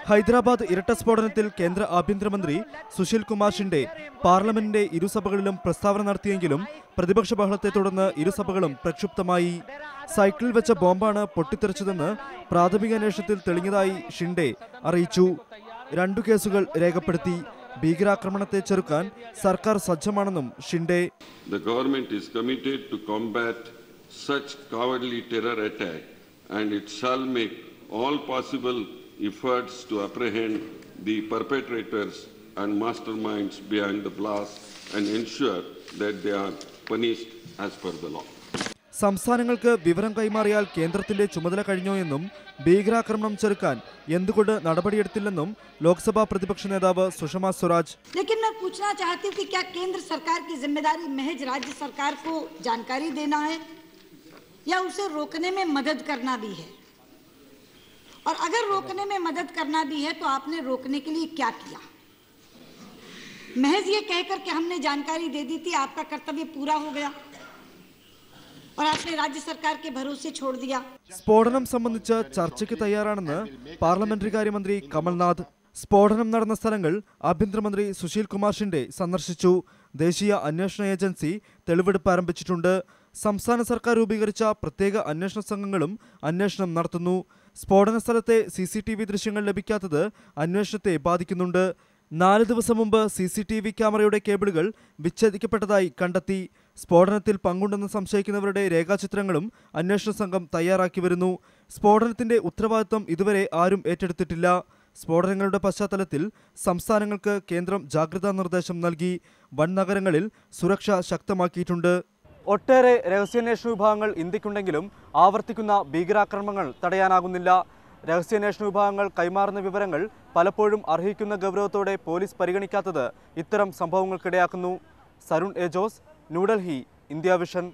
ഹൈദരാബാദ് ഇരട്ട സ്ഫോടനത്തിൽ കേന്ദ്ര ആഭ്യന്തരമന്ത്രി സുശീൽ കുമാർ ഷിൻഡെ പാർലമെന്റിന്റെ ഇരുസഭകളിലും പ്രസ്താവന നടത്തിയെങ്കിലും പ്രതിപക്ഷ ബഹളത്തെ തുടർന്ന് ഇരുസഭകളും പ്രക്ഷുബ്ധമായി. സൈക്കിളിൽ വെച്ച ബോംബാണ് പൊട്ടിത്തെറിച്ചതെന്ന് പ്രാഥമിക അന്വേഷണത്തിൽ തെളിഞ്ഞതായി ഷിൻഡെ അറിയിച്ചു. 2 കേസുകൾ രേഖപ്പെടുത്തി. ഭീകരാക്രമണത്തെ ചെറുക്കാൻ സർക്കാർ സജ്ജമാണെന്നും Shinde. The government is committed to combat such cowardly terror attack and it shall make all possible efforts to apprehend the perpetrators and masterminds behind the blast and ensure that they are punished as per the law. സംസ്ഥാനങ്ങൾക്ക് വിവരം കൈമാറിയാൽ കേന്ദ്രത്തിന്റെ ചുമതല കഴിഞ്ഞോ എന്നും ഭീകരാക്രമണം ചെറുക്കാൻ എന്തുകൊണ്ട് നടപടിയെടുത്തില്ലെന്നും ലോക്സഭാ പ്രതിപക്ഷ നേതാവ് സുഷമ സ്വരാജ്. लेकिन मैं पूछना चाहती हूं कि क्या केंद्र सरकार की जिम्मेदारी महज राज्य सरकार को जानकारी देना है या उसे रोकने में मदद करना भी है? और अगर रोकने में मदद करना भी है तो आपने रोकने के लिए क्या किया? महज ये कहकर के हमने जानकारी दे दी थी, आपका कर्तव्य पूरा हो गया और आपने राज्य सरकार के भरोसे छोड़ दिया. സ്ഫോടനം സംബന്ധിച്ച് ചർച്ചയ്ക്ക് തയ്യാറാണെന്ന് പാർലമെന്ററി കാര്യമന്ത്രി കമൽനാഥ്. സ്ഫോടനം നടന്ന സ്ഥലങ്ങൾ ആഭ്യന്തരമന്ത്രി സുശീൽ കുമാർ ഷിൻഡെ സന്ദർശിച്ചു. ദേശീയ അന്വേഷണ ഏജൻസി തെളിവെടുപ്പ് ആരംഭിച്ചിട്ടുണ്ട്. സംസ്ഥാന സർക്കാർ രൂപീകരിച്ച പ്രത്യേക അന്വേഷണ സംഘങ്ങളും അന്വേഷണം നടത്തുന്നു. സ്ഫോടന സ്ഥലത്തെ CCTV ദൃശ്യങ്ങൾ ലഭിക്കാത്തത് അന്വേഷണത്തെ ബാധിക്കുന്നുണ്ട്. 4 ദിവസം മുമ്പ് CCTV ക്യാമറയുടെ കേബിളുകൾ വിച്ഛേദിക്കപ്പെട്ടതായി കണ്ടെത്തി. സ്ഫോടനത്തിൽ പങ്കുണ്ടെന്ന് സംശയിക്കുന്നവരുടെ രേഖാചിത്രങ്ങളും അന്വേഷണ സംഘം തയ്യാറാക്കി വരുന്നു. സ്ഫോടനത്തിന്റെ ഉത്തരവാദിത്വം ഇതുവരെ ആരും ഏറ്റെടുത്തിട്ടില്ല. സ്ഫോടനങ്ങളുടെ പശ്ചാത്തലത്തിൽ സംസ്ഥാനങ്ങൾക്ക് കേന്ദ്രം ജാഗ്രതാ നിർദ്ദേശം നൽകി. വൻ നഗരങ്ങളിൽ സുരക്ഷ ശക്തമാക്കിയിട്ടുണ്ട്. ഒട്ടേറെ രഹസ്യാന്വേഷണ വിഭാഗങ്ങൾ ഇന്ത്യക്കുണ്ടെങ്കിലും ആവർത്തിക്കുന്ന ഭീകരാക്രമണങ്ങൾ തടയാനാകുന്നില്ല. രഹസ്യാന്വേഷണ വിഭാഗങ്ങൾ കൈമാറുന്ന വിവരങ്ങൾ പലപ്പോഴും അർഹിക്കുന്ന ഗൗരവത്തോടെ പോലീസ് പരിഗണിക്കാത്തത് ഇത്തരം സംഭവങ്ങൾക്കിടയാക്കുന്നു. Sarun A Jose, New Delhi, India vision.